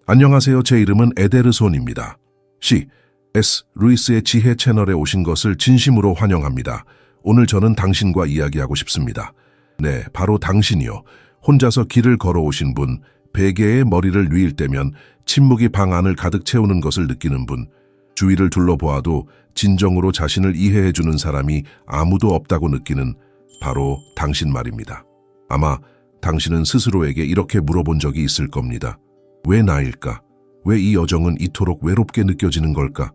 안녕하세요. 제 이름은 에데르손입니다. C.S. 루이스의 지혜 채널에 오신 것을 진심으로 환영합니다. 오늘 저는 당신과 이야기하고 싶습니다. 네, 바로 당신이요. 혼자서 길을 걸어오신 분, 베개에 머리를 누일 때면 침묵이 방 안을 가득 채우는 것을 느끼는 분, 주위를 둘러보아도 진정으로 자신을 이해해주는 사람이 아무도 없다고 느끼는 바로 당신 말입니다. 아마 당신은 스스로에게 이렇게 물어본 적이 있을 겁니다. 왜 나일까? 왜 이 여정은 이토록 외롭게 느껴지는 걸까?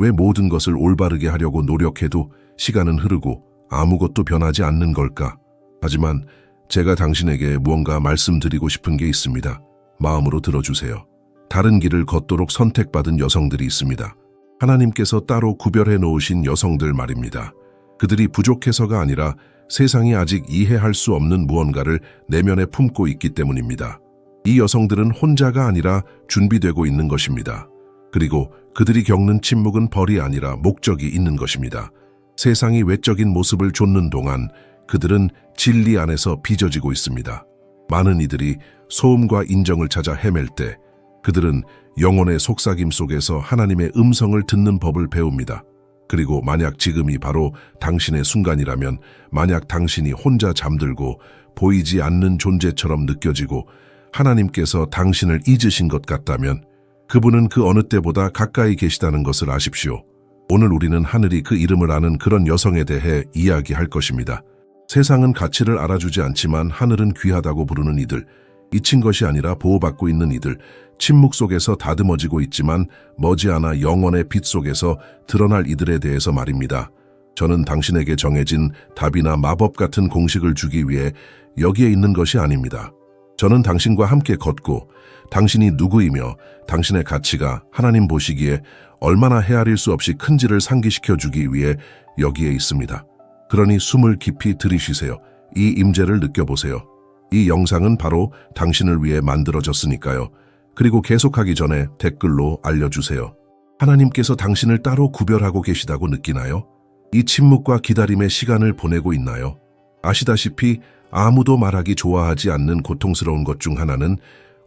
왜 모든 것을 올바르게 하려고 노력해도 시간은 흐르고 아무것도 변하지 않는 걸까? 하지만 제가 당신에게 무언가 말씀드리고 싶은 게 있습니다. 마음으로 들어주세요. 다른 길을 걷도록 선택받은 여성들이 있습니다. 하나님께서 따로 구별해 놓으신 여성들 말입니다. 그들이 부족해서가 아니라 세상이 아직 이해할 수 없는 무언가를 내면에 품고 있기 때문입니다. 이 여성들은 혼자가 아니라 준비되고 있는 것입니다. 그리고 그들이 겪는 침묵은 벌이 아니라 목적이 있는 것입니다. 세상이 외적인 모습을 좇는 동안 그들은 진리 안에서 빚어지고 있습니다. 많은 이들이 소음과 인정을 찾아 헤맬 때 그들은 영혼의 속삭임 속에서 하나님의 음성을 듣는 법을 배웁니다. 그리고 만약 지금이 바로 당신의 순간이라면, 만약 당신이 혼자 잠들고 보이지 않는 존재처럼 느껴지고 하나님께서 당신을 잊으신 것 같다면 그분은 그 어느 때보다 가까이 계시다는 것을 아십시오. 오늘 우리는 하늘이 그 이름을 아는 그런 여성에 대해 이야기할 것입니다. 세상은 가치를 알아주지 않지만 하늘은 귀하다고 부르는 이들, 잊힌 것이 아니라 보호받고 있는 이들, 침묵 속에서 다듬어지고 있지만 머지않아 영원의 빛 속에서 드러날 이들에 대해서 말입니다. 저는 당신에게 정해진 답이나 마법 같은 공식을 주기 위해 여기에 있는 것이 아닙니다. 저는 당신과 함께 걷고 당신이 누구이며 당신의 가치가 하나님 보시기에 얼마나 헤아릴 수 없이 큰지를 상기시켜 주기 위해 여기에 있습니다. 그러니 숨을 깊이 들이쉬세요. 이 임재를 느껴보세요. 이 영상은 바로 당신을 위해 만들어졌으니까요. 그리고 계속하기 전에 댓글로 알려주세요. 하나님께서 당신을 따로 구별하고 계시다고 느끼나요? 이 침묵과 기다림의 시간을 보내고 있나요? 아시다시피 아무도 말하기 좋아하지 않는 고통스러운 것 중 하나는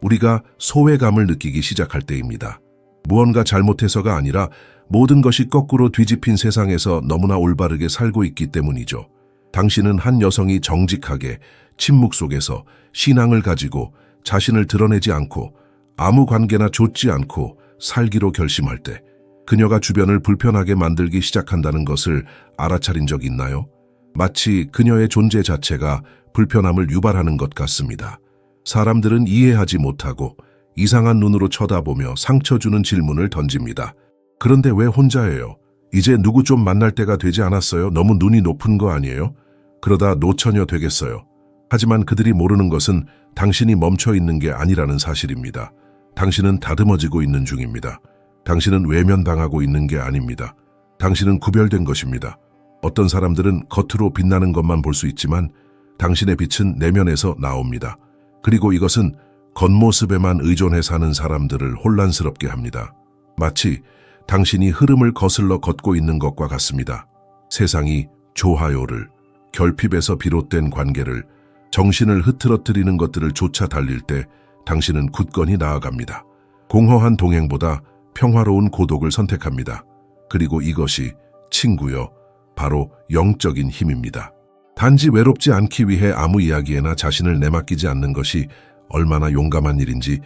우리가 소외감을 느끼기 시작할 때입니다. 무언가 잘못해서가 아니라 모든 것이 거꾸로 뒤집힌 세상에서 너무나 올바르게 살고 있기 때문이죠. 당신은 한 여성이 정직하게 침묵 속에서 신앙을 가지고 자신을 드러내지 않고 아무 관계나 좇지 않고 살기로 결심할 때 그녀가 주변을 불편하게 만들기 시작한다는 것을 알아차린 적 있나요? 마치 그녀의 존재 자체가 불편함을 유발하는 것 같습니다. 사람들은 이해하지 못하고 이상한 눈으로 쳐다보며 상처 주는 질문을 던집니다. 그런데 왜 혼자예요? 이제 누구 좀 만날 때가 되지 않았어요? 너무 눈이 높은 거 아니에요? 그러다 노처녀 되겠어요. 하지만 그들이 모르는 것은 당신이 멈춰 있는 게 아니라는 사실입니다. 당신은 다듬어지고 있는 중입니다. 당신은 외면당하고 있는 게 아닙니다. 당신은 구별된 것입니다. 어떤 사람들은 겉으로 빛나는 것만 볼 수 있지만 당신의 빛은 내면에서 나옵니다. 그리고 이것은 겉모습에만 의존해 사는 사람들을 혼란스럽게 합니다. 마치 당신이 흐름을 거슬러 걷고 있는 것과 같습니다. 세상이 좋아요를, 결핍에서 비롯된 관계를, 정신을 흐트러뜨리는 것들을 쫓아 달릴 때 당신은 굳건히 나아갑니다. 공허한 동행보다 평화로운 고독을 선택합니다. 그리고 이것이 친구여, 바로 영적인 힘입니다. 단지 외롭지 않기 위해 아무 이야기에나 자신을 내맡기지 않는 것이 얼마나 용감한 일인지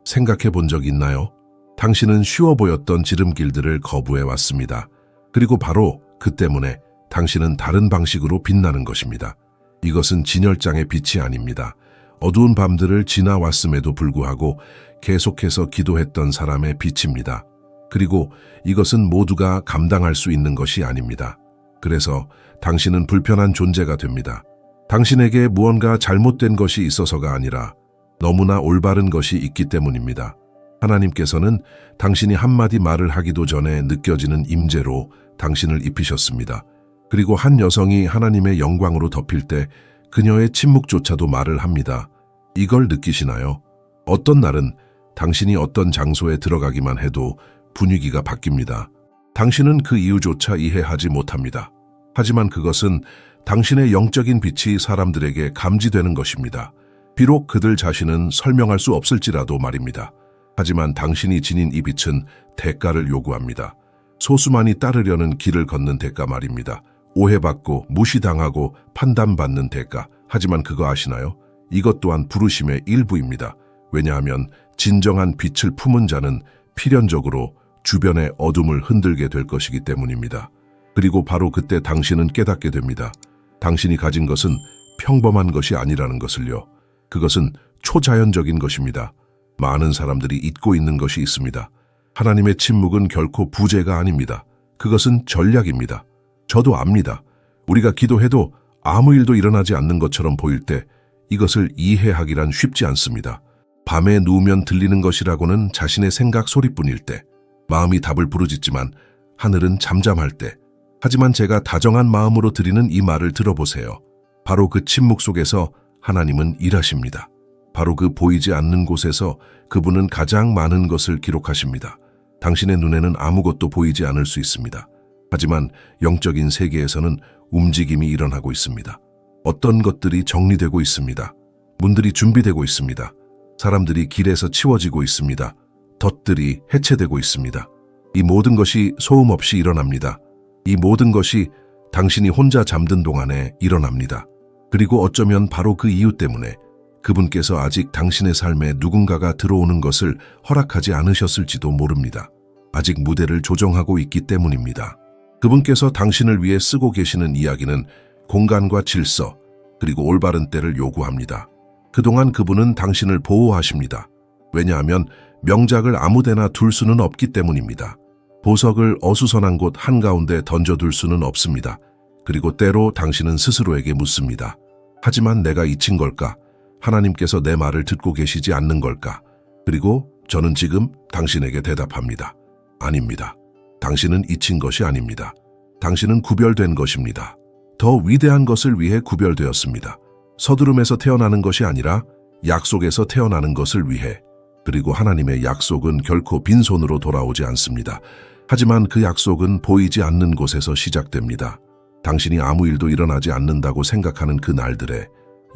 생각해 본 적 있나요? 당신은 쉬워 보였던 지름길들을 거부해 왔습니다. 그리고 바로 그 때문에 당신은 다른 방식으로 빛나는 것입니다. 이것은 진열장의 빛이 아닙니다. 어두운 밤들을 지나왔음에도 불구하고 계속해서 기도했던 사람의 빛입니다. 그리고 이것은 모두가 감당할 수 있는 것이 아닙니다. 그래서 당신은 불편한 존재가 됩니다. 당신에게 무언가 잘못된 것이 있어서가 아니라 너무나 올바른 것이 있기 때문입니다. 하나님께서는 당신이 한마디 말을 하기도 전에 느껴지는 임재로 당신을 입히셨습니다. 그리고 한 여성이 하나님의 영광으로 덮일 때 그녀의 침묵조차도 말을 합니다. 이걸 느끼시나요? 어떤 날은 당신이 어떤 장소에 들어가기만 해도 분위기가 바뀝니다. 당신은 그 이유조차 이해하지 못합니다. 하지만 그것은 당신의 영적인 빛이 사람들에게 감지되는 것입니다. 비록 그들 자신은 설명할 수 없을지라도 말입니다. 하지만 당신이 지닌 이 빛은 대가를 요구합니다. 소수만이 따르려는 길을 걷는 대가 말입니다. 오해받고 무시당하고 판단받는 대가. 하지만 그거 아시나요? 이것 또한 부르심의 일부입니다. 왜냐하면 진정한 빛을 품은 자는 필연적으로 주변의 어둠을 흔들게 될 것이기 때문입니다. 그리고 바로 그때 당신은 깨닫게 됩니다. 당신이 가진 것은 평범한 것이 아니라는 것을요. 그것은 초자연적인 것입니다. 많은 사람들이 잊고 있는 것이 있습니다. 하나님의 침묵은 결코 부재가 아닙니다. 그것은 전략입니다. 저도 압니다. 우리가 기도해도 아무 일도 일어나지 않는 것처럼 보일 때 이것을 이해하기란 쉽지 않습니다. 밤에 누우면 들리는 것이라고는 자신의 생각 소리뿐일 때, 마음이 답을 부르짖지만 하늘은 잠잠할 때. 하지만 제가 다정한 마음으로 드리는 이 말을 들어보세요. 바로 그 침묵 속에서 하나님은 일하십니다. 바로 그 보이지 않는 곳에서 그분은 가장 많은 것을 기록하십니다. 당신의 눈에는 아무것도 보이지 않을 수 있습니다. 하지만 영적인 세계에서는 움직임이 일어나고 있습니다. 어떤 것들이 정리되고 있습니다. 문들이 준비되고 있습니다. 사람들이 길에서 치워지고 있습니다. 덫들이 해체되고 있습니다. 이 모든 것이 소음 없이 일어납니다. 이 모든 것이 당신이 혼자 잠든 동안에 일어납니다. 그리고 어쩌면 바로 그 이유 때문에 그분께서 아직 당신의 삶에 누군가가 들어오는 것을 허락하지 않으셨을지도 모릅니다. 아직 무대를 조정하고 있기 때문입니다. 그분께서 당신을 위해 쓰고 계시는 이야기는 공간과 질서, 그리고 올바른 때를 요구합니다. 그동안 그분은 당신을 보호하십니다. 왜냐하면 명작을 아무데나 둘 수는 없기 때문입니다. 보석을 어수선한 곳 한가운데 던져둘 수는 없습니다. 그리고 때로 당신은 스스로에게 묻습니다. 하지만 내가 잊힌 걸까? 하나님께서 내 말을 듣고 계시지 않는 걸까? 그리고 저는 지금 당신에게 대답합니다. 아닙니다. 당신은 잊힌 것이 아닙니다. 당신은 구별된 것입니다. 더 위대한 것을 위해 구별되었습니다. 서두름에서 태어나는 것이 아니라 약속에서 태어나는 것을 위해. 그리고 하나님의 약속은 결코 빈손으로 돌아오지 않습니다. 하지만 그 약속은 보이지 않는 곳에서 시작됩니다. 당신이 아무 일도 일어나지 않는다고 생각하는 그 날들에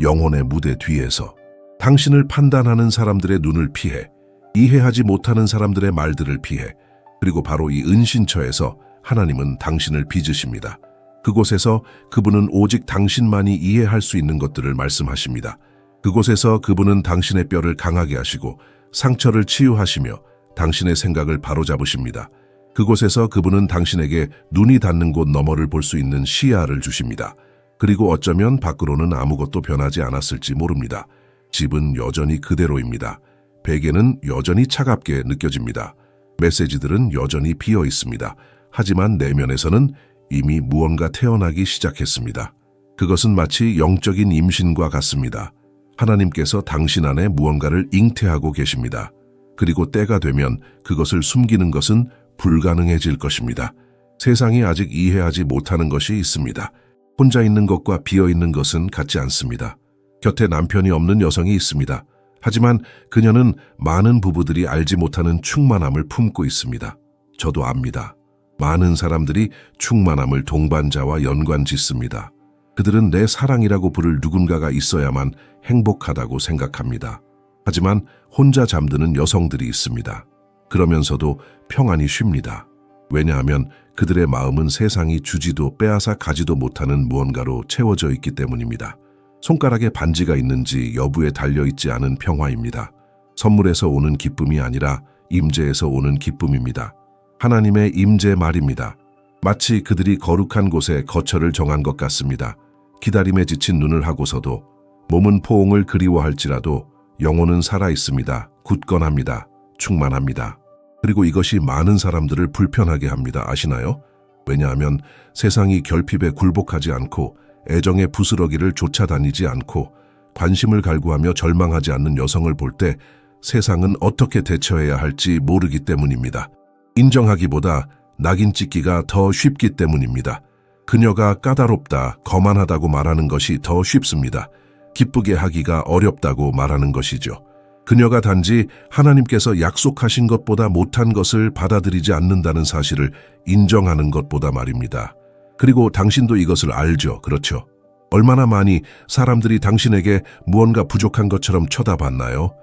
영혼의 무대 뒤에서 당신을 판단하는 사람들의 눈을 피해, 이해하지 못하는 사람들의 말들을 피해, 그리고 바로 이 은신처에서 하나님은 당신을 빚으십니다. 그곳에서 그분은 오직 당신만이 이해할 수 있는 것들을 말씀하십니다. 그곳에서 그분은 당신의 뼈를 강하게 하시고 상처를 치유하시며 당신의 생각을 바로잡으십니다. 그곳에서 그분은 당신에게 눈이 닿는 곳 너머를 볼 수 있는 시야를 주십니다. 그리고 어쩌면 밖으로는 아무것도 변하지 않았을지 모릅니다. 집은 여전히 그대로입니다. 베개는 여전히 차갑게 느껴집니다. 메시지들은 여전히 비어 있습니다. 하지만 내면에서는 이미 무언가 태어나기 시작했습니다. 그것은 마치 영적인 임신과 같습니다. 하나님께서 당신 안에 무언가를 잉태하고 계십니다. 그리고 때가 되면 그것을 숨기는 것은 불가능해질 것입니다. 세상이 아직 이해하지 못하는 것이 있습니다. 혼자 있는 것과 비어 있는 것은 같지 않습니다. 곁에 남편이 없는 여성이 있습니다. 하지만 그녀는 많은 부부들이 알지 못하는 충만함을 품고 있습니다. 저도 압니다. 많은 사람들이 충만함을 동반자와 연관 짓습니다. 그들은 내 사랑이라고 부를 누군가가 있어야만 행복하다고 생각합니다. 하지만 혼자 잠드는 여성들이 있습니다. 그러면서도 평안히 쉽니다. 왜냐하면 그들의 마음은 세상이 주지도 빼앗아 가지도 못하는 무언가로 채워져 있기 때문입니다. 손가락에 반지가 있는지 여부에 달려있지 않은 평화입니다. 선물에서 오는 기쁨이 아니라 임재에서 오는 기쁨입니다. 하나님의 임재 말입니다. 마치 그들이 거룩한 곳에 거처를 정한 것 같습니다. 기다림에 지친 눈을 하고서도 몸은 포옹을 그리워할지라도 영혼은 살아있습니다. 굳건합니다. 충만합니다. 그리고 이것이 많은 사람들을 불편하게 합니다. 아시나요? 왜냐하면 세상이 결핍에 굴복하지 않고 애정의 부스러기를 쫓아다니지 않고 관심을 갈구하며 절망하지 않는 여성을 볼 때 세상은 어떻게 대처해야 할지 모르기 때문입니다. 인정하기보다 낙인 찍기가 더 쉽기 때문입니다. 그녀가 까다롭다, 거만하다고 말하는 것이 더 쉽습니다. 기쁘게 하기가 어렵다고 말하는 것이죠. 그녀가 단지 하나님께서 약속하신 것보다 못한 것을 받아들이지 않는다는 사실을 인정하는 것보다 말입니다. 그리고 당신도 이것을 알죠. 그렇죠? 얼마나 많이 사람들이 당신에게 무언가 부족한 것처럼 쳐다봤나요?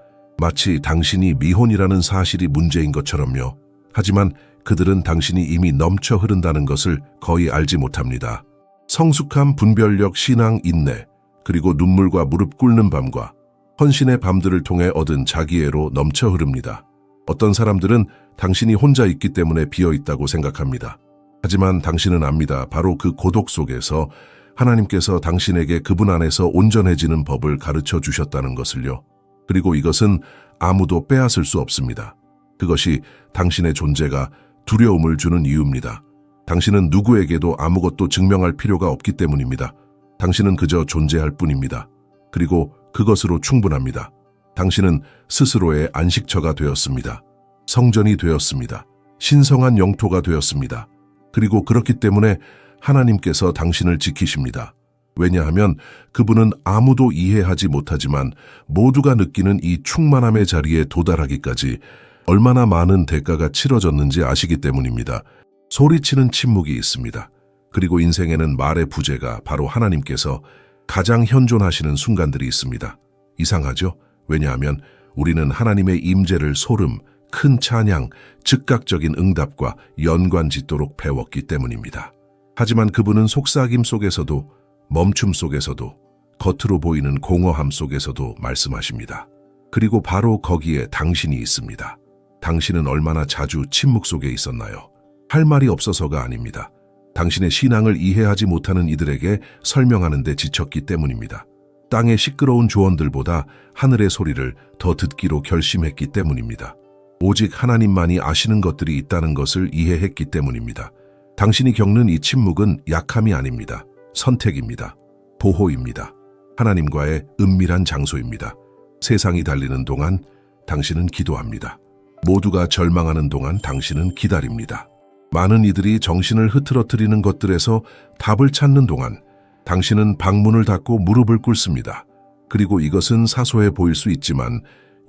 마치 당신이 미혼이라는 사실이 문제인 것처럼요. 하지만 그들은 당신이 이미 넘쳐 흐른다는 것을 거의 알지 못합니다. 성숙함, 분별력, 신앙, 인내, 그리고 눈물과 무릎 꿇는 밤과 헌신의 밤들을 통해 얻은 자기애로 넘쳐 흐릅니다. 어떤 사람들은 당신이 혼자 있기 때문에 비어있다고 생각합니다. 하지만 당신은 압니다. 바로 그 고독 속에서 하나님께서 당신에게 그분 안에서 온전해지는 법을 가르쳐 주셨다는 것을요. 그리고 이것은 아무도 빼앗을 수 없습니다. 그것이 당신의 존재가 두려움을 주는 이유입니다. 당신은 누구에게도 아무것도 증명할 필요가 없기 때문입니다. 당신은 그저 존재할 뿐입니다. 그리고 그것으로 충분합니다. 당신은 스스로의 안식처가 되었습니다. 성전이 되었습니다. 신성한 영토가 되었습니다. 그리고 그렇기 때문에 하나님께서 당신을 지키십니다. 왜냐하면 그분은 아무도 이해하지 못하지만 모두가 느끼는 이 충만함의 자리에 도달하기까지 얼마나 많은 대가가 치러졌는지 아시기 때문입니다. 소리치는 침묵이 있습니다. 그리고 인생에는 말의 부재가 바로 하나님께서 가장 현존하시는 순간들이 있습니다. 이상하죠? 왜냐하면 우리는 하나님의 임재를 소름, 큰 찬양, 즉각적인 응답과 연관짓도록 배웠기 때문입니다. 하지만 그분은 속삭임 속에서도, 멈춤 속에서도, 겉으로 보이는 공허함 속에서도 말씀하십니다. 그리고 바로 거기에 당신이 있습니다. 당신은 얼마나 자주 침묵 속에 있었나요? 할 말이 없어서가 아닙니다. 당신의 신앙을 이해하지 못하는 이들에게 설명하는 데 지쳤기 때문입니다. 땅의 시끄러운 조언들보다 하늘의 소리를 더 듣기로 결심했기 때문입니다. 오직 하나님만이 아시는 것들이 있다는 것을 이해했기 때문입니다. 당신이 겪는 이 침묵은 약함이 아닙니다. 선택입니다. 보호입니다. 하나님과의 은밀한 장소입니다. 세상이 달리는 동안 당신은 기도합니다. 모두가 절망하는 동안 당신은 기다립니다. 많은 이들이 정신을 흐트러뜨리는 것들에서 답을 찾는 동안 당신은 방문을 닫고 무릎을 꿇습니다. 그리고 이것은 사소해 보일 수 있지만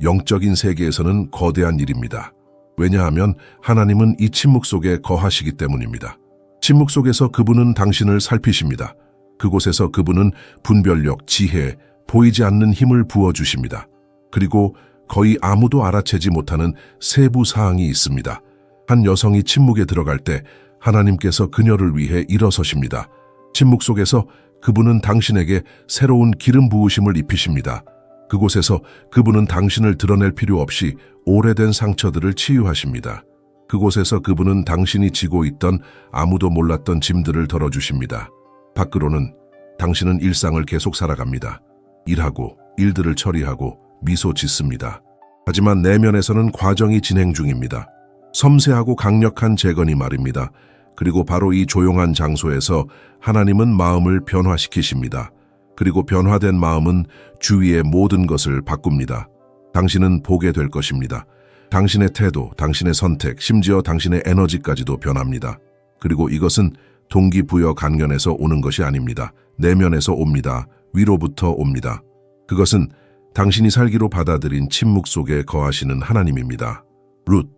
영적인 세계에서는 거대한 일입니다. 왜냐하면 하나님은 이 침묵 속에 거하시기 때문입니다. 침묵 속에서 그분은 당신을 살피십니다. 그곳에서 그분은 분별력, 지혜, 보이지 않는 힘을 부어주십니다. 그리고 거의 아무도 알아채지 못하는 세부 사항이 있습니다. 한 여성이 침묵에 들어갈 때 하나님께서 그녀를 위해 일어서십니다. 침묵 속에서 그분은 당신에게 새로운 기름 부으심을 입히십니다. 그곳에서 그분은 당신을 드러낼 필요 없이 오래된 상처들을 치유하십니다. 그곳에서 그분은 당신이 지고 있던 아무도 몰랐던 짐들을 덜어주십니다. 밖으로는 당신은 일상을 계속 살아갑니다. 일하고 일들을 처리하고 미소 짓습니다. 하지만 내면에서는 과정이 진행 중입니다. 섬세하고 강력한 재건이 말입니다. 그리고 바로 이 조용한 장소에서 하나님은 마음을 변화시키십니다. 그리고 변화된 마음은 주위의 모든 것을 바꿉니다. 당신은 보게 될 것입니다. 당신의 태도, 당신의 선택, 심지어 당신의 에너지까지도 변합니다. 그리고 이것은 동기부여 강연에서 오는 것이 아닙니다. 내면에서 옵니다. 위로부터 옵니다. 그것은 당신이 살기로 받아들인 침묵 속에 거하시는 하나님입니다. 룻.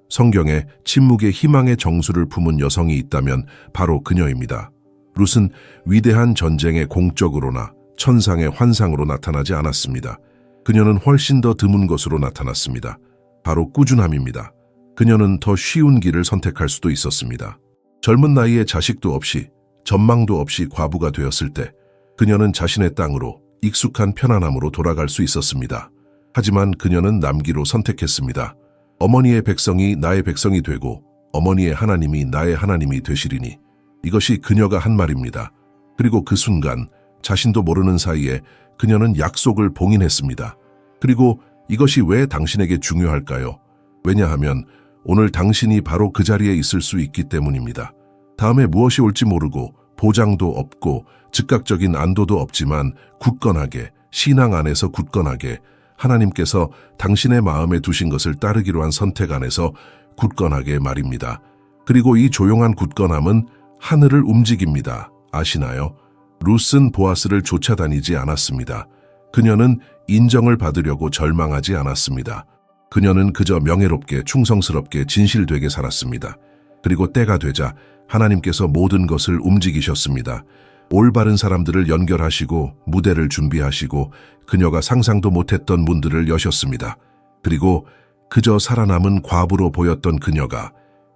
성경에 침묵의 희망의 정수를 품은 여성이 있다면 바로 그녀입니다. 룻은 위대한 전쟁의 공적으로나 천상의 환상으로 나타나지 않았습니다. 그녀는 훨씬 더 드문 것으로 나타났습니다. 바로 꾸준함입니다. 그녀는 더 쉬운 길을 선택할 수도 있었습니다. 젊은 나이에 자식도 없이 전망도 없이 과부가 되었을 때 그녀는 자신의 땅으로 익숙한 편안함으로 돌아갈 수 있었습니다. 하지만 그녀는 남기로 선택했습니다. 어머니의 백성이 나의 백성이 되고 어머니의 하나님이 나의 하나님이 되시리니. 이것이 그녀가 한 말입니다. 그리고 그 순간 자신도 모르는 사이에 그녀는 약속을 봉인했습니다. 그리고 이것이 왜 당신에게 중요할까요? 왜냐하면 오늘 당신이 바로 그 자리에 있을 수 있기 때문입니다. 다음에 무엇이 올지 모르고 보장도 없고 즉각적인 안도도 없지만 굳건하게, 신앙 안에서 굳건하게 하나님께서 당신의 마음에 두신 것을 따르기로 한 선택 안에서 굳건하게 말입니다. 그리고 이 조용한 굳건함은 하늘을 움직입니다. 아시나요? 룻은 보아스를 쫓아다니지 않았습니다. 그녀는 인정을 받으려고 절망하지 않았습니다. 그녀는 그저 명예롭게 충성스럽게 진실되게 살았습니다. 그리고 때가 되자 하나님께서 모든 것을 움직이셨습니다. 올바른 사람들을 연결하시고 무대를 준비하시고 그녀가 상상도 못했던 문들을 여셨습니다. 그리고 그저 살아남은 과부로 보였던 그녀가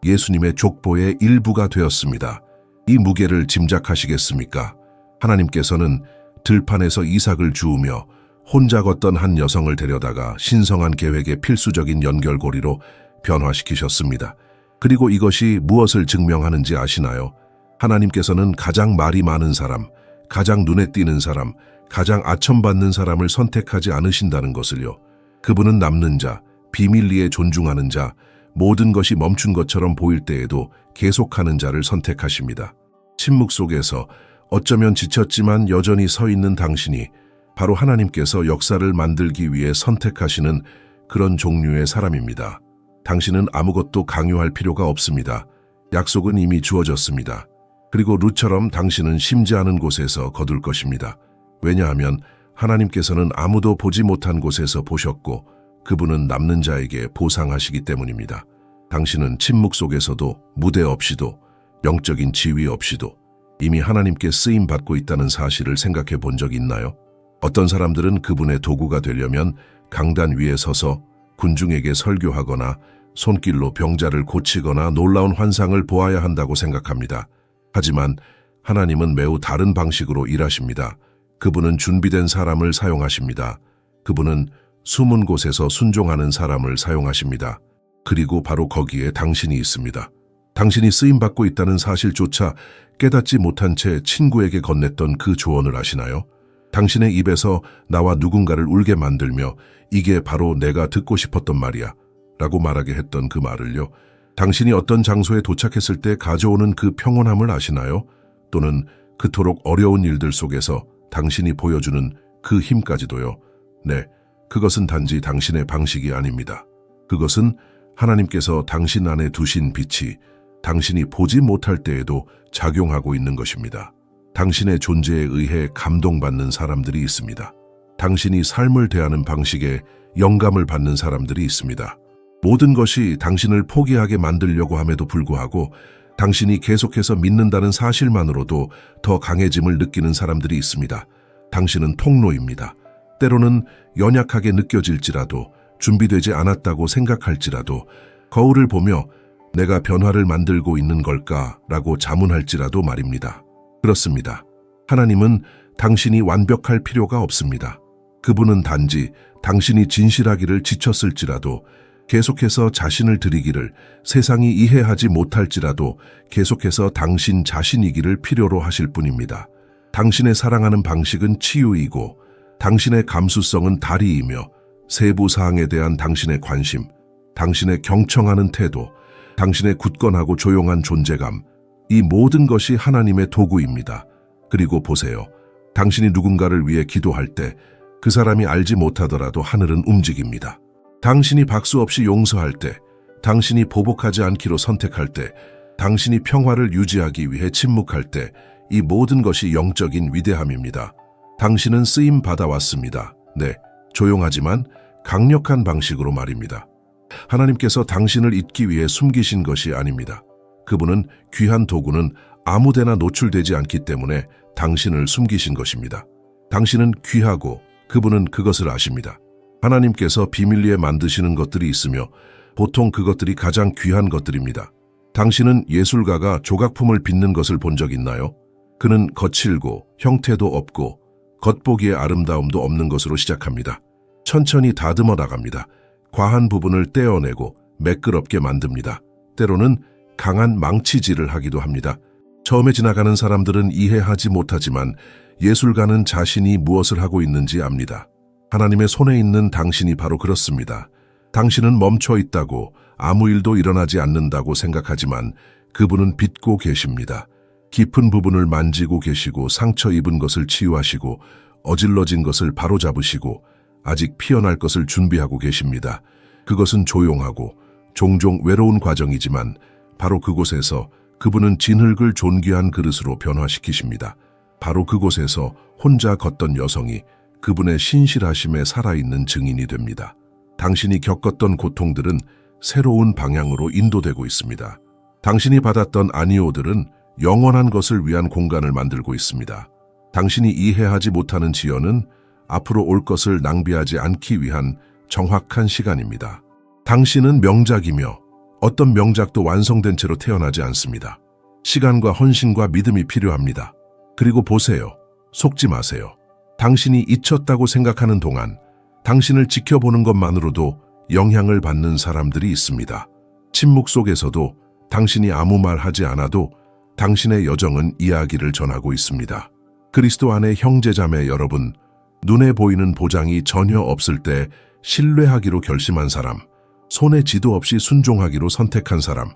예수님의 족보의 일부가 되었습니다. 이 무게를 짐작하시겠습니까? 하나님께서는 들판에서 이삭을 주우며 혼자 걷던 한 여성을 데려다가 신성한 계획의 필수적인 연결고리로 변화시키셨습니다. 그리고 이것이 무엇을 증명하는지 아시나요? 하나님께서는 가장 말이 많은 사람, 가장 눈에 띄는 사람, 가장 아첨받는 사람을 선택하지 않으신다는 것을요. 그분은 남는 자, 비밀리에 존중하는 자, 모든 것이 멈춘 것처럼 보일 때에도 계속하는 자를 선택하십니다. 침묵 속에서 어쩌면 지쳤지만 여전히 서 있는 당신이 바로 하나님께서 역사를 만들기 위해 선택하시는 그런 종류의 사람입니다. 당신은 아무것도 강요할 필요가 없습니다. 약속은 이미 주어졌습니다. 그리고 룻처럼 당신은 심지 않은 곳에서 거둘 것입니다. 왜냐하면 하나님께서는 아무도 보지 못한 곳에서 보셨고 그분은 남는 자에게 보상하시기 때문입니다. 당신은 침묵 속에서도 무대 없이도 영적인 지위 없이도 이미 하나님께 쓰임받고 있다는 사실을 생각해 본 적 있나요? 어떤 사람들은 그분의 도구가 되려면 강단 위에 서서 군중에게 설교하거나 손길로 병자를 고치거나 놀라운 환상을 보아야 한다고 생각합니다. 하지만 하나님은 매우 다른 방식으로 일하십니다. 그분은 준비된 사람을 사용하십니다. 그분은 숨은 곳에서 순종하는 사람을 사용하십니다. 그리고 바로 거기에 당신이 있습니다. 당신이 쓰임받고 있다는 사실조차 깨닫지 못한 채 친구에게 건넸던 그 조언을 아시나요? 당신의 입에서 나와 누군가를 울게 만들며 이게 바로 내가 듣고 싶었던 말이야 라고 말하게 했던 그 말을요. 당신이 어떤 장소에 도착했을 때 가져오는 그 평온함을 아시나요? 또는 그토록 어려운 일들 속에서 당신이 보여주는 그 힘까지도요. 네, 그것은 단지 당신의 방식이 아닙니다. 그것은 하나님께서 당신 안에 두신 빛이 당신이 보지 못할 때에도 작용하고 있는 것입니다. 당신의 존재에 의해 감동받는 사람들이 있습니다. 당신이 삶을 대하는 방식에 영감을 받는 사람들이 있습니다. 모든 것이 당신을 포기하게 만들려고 함에도 불구하고 당신이 계속해서 믿는다는 사실만으로도 더 강해짐을 느끼는 사람들이 있습니다. 당신은 통로입니다. 때로는 연약하게 느껴질지라도 준비되지 않았다고 생각할지라도 거울을 보며 내가 변화를 만들고 있는 걸까라고 자문할지라도 말입니다. 그렇습니다. 하나님은 당신이 완벽할 필요가 없습니다. 그분은 단지 당신이 진실하기를 지쳤을지라도 계속해서 자신을 드리기를, 세상이 이해하지 못할지라도 계속해서 당신 자신이기를 필요로 하실 뿐입니다. 당신의 사랑하는 방식은 치유이고 당신의 감수성은 다리이며 세부 사항에 대한 당신의 관심, 당신의 경청하는 태도, 당신의 굳건하고 조용한 존재감, 이 모든 것이 하나님의 도구입니다. 그리고 보세요. 당신이 누군가를 위해 기도할 때 그 사람이 알지 못하더라도 하늘은 움직입니다. 당신이 박수 없이 용서할 때, 당신이 보복하지 않기로 선택할 때, 당신이 평화를 유지하기 위해 침묵할 때, 이 모든 것이 영적인 위대함입니다. 당신은 쓰임 받아왔습니다. 네, 조용하지만 강력한 방식으로 말입니다. 하나님께서 당신을 잊기 위해 숨기신 것이 아닙니다. 그분은 귀한 도구는 아무데나 노출되지 않기 때문에 당신을 숨기신 것입니다. 당신은 귀하고 그분은 그것을 아십니다. 하나님께서 비밀리에 만드시는 것들이 있으며 보통 그것들이 가장 귀한 것들입니다. 당신은 예술가가 조각품을 빚는 것을 본 적 있나요? 그는 거칠고 형태도 없고 겉보기에 아름다움도 없는 것으로 시작합니다. 천천히 다듬어 나갑니다. 과한 부분을 떼어내고 매끄럽게 만듭니다. 때로는 강한 망치질을 하기도 합니다. 처음에 지나가는 사람들은 이해하지 못하지만 예술가는 자신이 무엇을 하고 있는지 압니다. 하나님의 손에 있는 당신이 바로 그렇습니다. 당신은 멈춰 있다고 아무 일도 일어나지 않는다고 생각하지만 그분은 빚고 계십니다. 깊은 부분을 만지고 계시고 상처 입은 것을 치유하시고 어질러진 것을 바로잡으시고 아직 피어날 것을 준비하고 계십니다. 그것은 조용하고 종종 외로운 과정이지만 바로 그곳에서 그분은 진흙을 존귀한 그릇으로 변화시키십니다. 바로 그곳에서 혼자 걷던 여성이 그분의 신실하심에 살아있는 증인이 됩니다. 당신이 겪었던 고통들은 새로운 방향으로 인도되고 있습니다. 당신이 받았던 안위오들은 영원한 것을 위한 공간을 만들고 있습니다. 당신이 이해하지 못하는 지연은 앞으로 올 것을 낭비하지 않기 위한 정확한 시간입니다. 당신은 명작이며 어떤 명작도 완성된 채로 태어나지 않습니다. 시간과 헌신과 믿음이 필요합니다. 그리고 보세요. 속지 마세요. 당신이 잊혔다고 생각하는 동안 당신을 지켜보는 것만으로도 영향을 받는 사람들이 있습니다. 침묵 속에서도 당신이 아무 말 하지 않아도 당신의 여정은 이야기를 전하고 있습니다. 그리스도 안의 형제자매 여러분, 눈에 보이는 보장이 전혀 없을 때 신뢰하기로 결심한 사람, 손에 지도 없이 순종하기로 선택한 사람,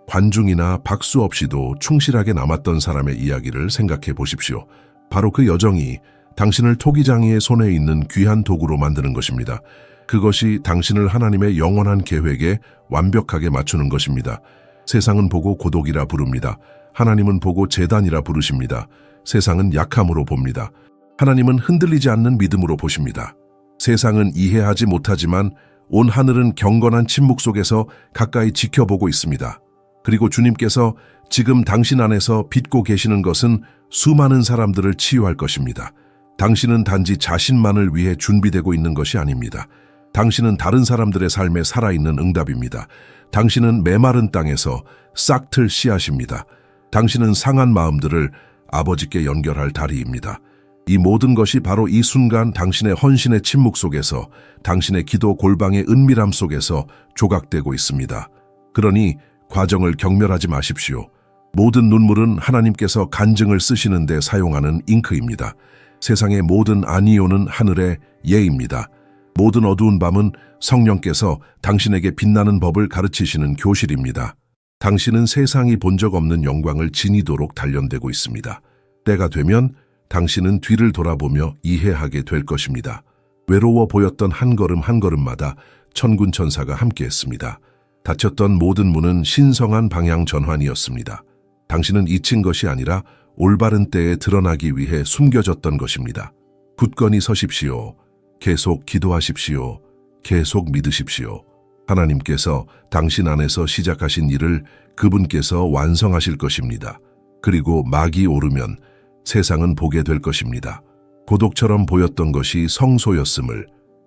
관중이나 박수 없이도 충실하게 남았던 사람의 이야기를 생각해 보십시오. 바로 그 여정이 당신을 토기장이의 손에 있는 귀한 도구로 만드는 것입니다. 그것이 당신을 하나님의 영원한 계획에 완벽하게 맞추는 것입니다. 세상은 보고 고독이라 부릅니다. 하나님은 보고 제단이라 부르십니다. 세상은 약함으로 봅니다. 하나님은 흔들리지 않는 믿음으로 보십니다. 세상은 이해하지 못하지만 온 하늘은 경건한 침묵 속에서 가까이 지켜보고 있습니다. 그리고 주님께서 지금 당신 안에서 빚고 계시는 것은 수많은 사람들을 치유할 것입니다. 당신은 단지 자신만을 위해 준비되고 있는 것이 아닙니다. 당신은 다른 사람들의 삶에 살아있는 응답입니다. 당신은 메마른 땅에서 싹틀 씨앗입니다. 당신은 상한 마음들을 아버지께 연결할 다리입니다. 이 모든 것이 바로 이 순간 당신의 헌신의 침묵 속에서, 당신의 기도 골방의 은밀함 속에서 조각되고 있습니다. 그러니 과정을 경멸하지 마십시오. 모든 눈물은 하나님께서 간증을 쓰시는 데 사용하는 잉크입니다. 세상의 모든 안이오는 하늘의 예입니다. 모든 어두운 밤은 성령께서 당신에게 빛나는 법을 가르치시는 교실입니다. 당신은 세상이 본 적 없는 영광을 지니도록 단련되고 있습니다. 때가 되면 당신은 뒤를 돌아보며 이해하게 될 것입니다. 외로워 보였던 한 걸음 한 걸음마다 천군 천사가 함께했습니다. 닫혔던 모든 문은 신성한 방향 전환이었습니다. 당신은 잊힌 것이 아니라 올바른 때에 드러나기 위해 숨겨졌던 것입니다. 굳건히 서십시오. 계속 기도하십시오. 계속 믿으십시오. 하나님께서 당신 안에서 시작하신 일을 그분께서 완성하실 것입니다. 그리고 막이 오르면 세상은 보게 될 것입니다. 고독처럼 보였던 것이 성소였음을,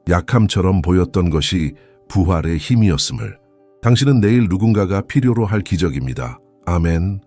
약함처럼 보였던 것이 부활의 힘이었음을. 당신은 내일 누군가가 필요로 할 기적입니다. 아멘.